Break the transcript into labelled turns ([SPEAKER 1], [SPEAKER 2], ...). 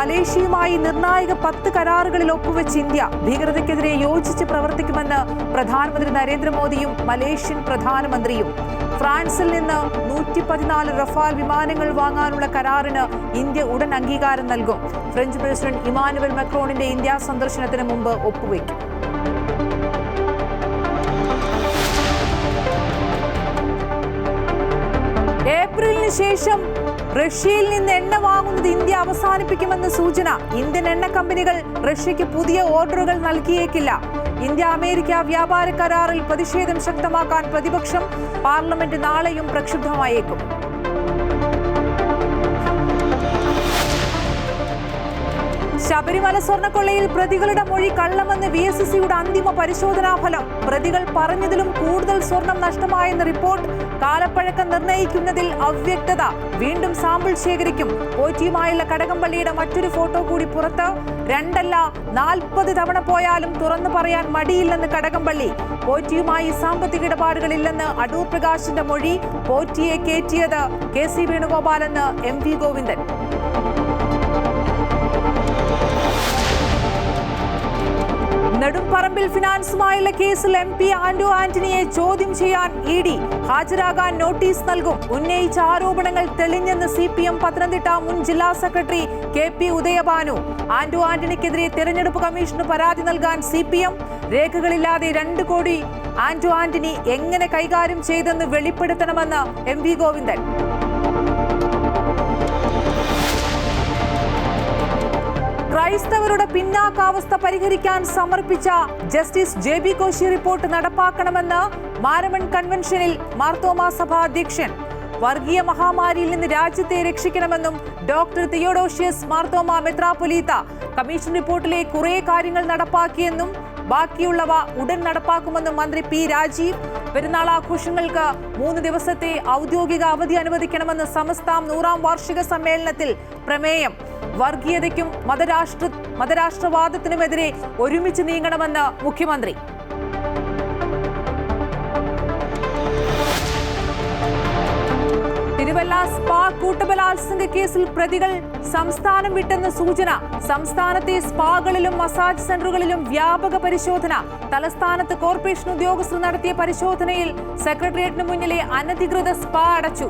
[SPEAKER 1] മലേഷ്യയുമായി നിർണായക 10 കരാറുകളിൽ ഒപ്പുവെച്ച് ഇന്ത്യ. ഭീകരതയ്ക്കെതിരെ യോജിച്ച് പ്രവർത്തിക്കുമെന്ന് പ്രധാനമന്ത്രി നരേന്ദ്രമോദിയും മലേഷ്യൻ പ്രധാനമന്ത്രിയും. ഫ്രാൻസിൽ നിന്ന് 114 റഫാൽ വിമാനങ്ങൾ വാങ്ങാനുള്ള കരാറിന് ഇന്ത്യ ഉടൻ അംഗീകാരം നൽകും. ഫ്രഞ്ച് പ്രസിഡന്റ് ഇമാനുവൽ മാക്രോണിന്റെ ഇന്ത്യ സന്ദർശനത്തിന് മുമ്പ് ഒപ്പുവെക്കും. ഏപ്രിലിന് ശേഷം റഷ്യയിൽ നിന്ന് എണ്ണ വാങ്ങുന്നത് ഇന്ത്യ അവസാനിപ്പിക്കുമെന്ന് സൂചന. ഇന്ത്യൻ എണ്ണ കമ്പനികൾ റഷ്യയ്ക്ക് പുതിയ ഓർഡറുകൾ നൽകിയേക്കില്ല. ഇന്ത്യ അമേരിക്ക വ്യാപാര കരാറിൽ പ്രതിഷേധം ശക്തമാക്കാൻ പ്രതിപക്ഷം. പാർലമെന്റ് നാളെയും പ്രക്ഷുബ്ധമായേക്കും. ശബരിമല സ്വർണ്ണക്കൊള്ളയിൽ പ്രതികളുടെ മൊഴി കള്ളമെന്ന് VSSയുടെ അന്തിമ പരിശോധനാ ഫലം. പ്രതികൾ പറഞ്ഞതിലും കൂടുതൽ സ്വർണം നഷ്ടമായെന്ന് റിപ്പോർട്ട്. കാലപ്പഴക്കം നിർണ്ണയിക്കുന്നതിൽ അവ്യക്തത. വീണ്ടും സാമ്പിൾ ശേഖരിക്കും. പോറ്റിയുമായുള്ള കടകംപള്ളിയുടെ മറ്റൊരു ഫോട്ടോ കൂടി പുറത്ത്. 2 അല്ല 40 തവണ പോയാലും തുറന്നു പറയാൻ മടിയില്ലെന്ന് കടകംപള്ളി. പോറ്റിയുമായി സാമ്പത്തിക ഇടപാടുകളില്ലെന്ന് അടൂർ പ്രകാശിന്റെ മൊഴി. പോറ്റിയെ കയറ്റിയത് KC വേണുഗോപാലെന്ന് MV ഗോവിന്ദൻ. നെടുംപറമ്പിൽ ഫിനാൻസുമായുള്ള കേസിൽ MP ആന്റോ ആന്റണിയെ ചോദ്യം ചെയ്യാൻ ED. ഹാജരാകാൻ നോട്ടീസ് നൽകും. ഉന്നയിച്ച ആരോപണങ്ങൾ തെളിഞ്ഞെന്ന് CPM പത്തനംതിട്ട മുൻ ജില്ലാ സെക്രട്ടറി KP ഉദയഭാനു. ആന്റോ ആന്റണിക്കെതിരെ തെരഞ്ഞെടുപ്പ് കമ്മീഷന് പരാതി നൽകാൻ CPM. രേഖകളില്ലാതെ 2 കോടി ആന്റോ ആന്റണി എങ്ങനെ കൈകാര്യം ചെയ്തെന്ന് വെളിപ്പെടുത്തണമെന്ന് MV ഗോവിന്ദൻ. ക്രൈസ്തവരുടെ പിന്നാക്കാവസ്ഥ പരിഹരിക്കാൻ സമർപ്പിച്ച ജസ്റ്റിസ് JB കോശി റിപ്പോർട്ട് നടപ്പാക്കണമെന്ന് മാരമൺ കൺവെൻഷനിൽ മാർത്തോമാ സഭ അധ്യക്ഷൻ. വർഗീയ മഹാമാരിയിൽ നിന്ന് രാജ്യത്തെ രക്ഷിക്കണമെന്നും ഡോക്ടർ തിയോഡോഷ്യസ് മാർത്തോമാ മെത്രാപ്പൊലീത്ത. കമ്മീഷൻ റിപ്പോർട്ടിലെ കുറേ കാര്യങ്ങൾ നടപ്പാക്കിയെന്നും ബാക്കിയുള്ളവ ഉടൻ നടപ്പാക്കുമെന്നും മന്ത്രി P രാജീവ്. പെരുന്നാൾ ആഘോഷങ്ങൾക്ക് 3 ദിവസത്തെ ഔദ്യോഗിക അവധി അനുവദിക്കണമെന്ന് സമസ്താം 100ാം വാർഷിക സമ്മേളനത്തിൽ പ്രമേയം. വർഗീയതയ്ക്കും മതരാഷ്ട്രവാദത്തിനുമെതിരെ ഒരുമിച്ച് നീങ്ങണമെന്ന് മുഖ്യമന്ത്രി. തിരുവല്ല സ്പാ കൂട്ടബലാത്സംഗ കേസിൽ പ്രതികൾ സംസ്ഥാനം വിട്ടെന്ന് സൂചന. സംസ്ഥാനത്തെ സ്പാകളിലും മസാജ് സെന്ററുകളിലും വ്യാപക പരിശോധന. തലസ്ഥാനത്ത് കോർപ്പറേഷൻ ഉദ്യോഗസ്ഥർ നടത്തിയ പരിശോധനയിൽ സെക്രട്ടേറിയറ്റിന് മുന്നിലെ അനധികൃത സ്പാ അടച്ചു.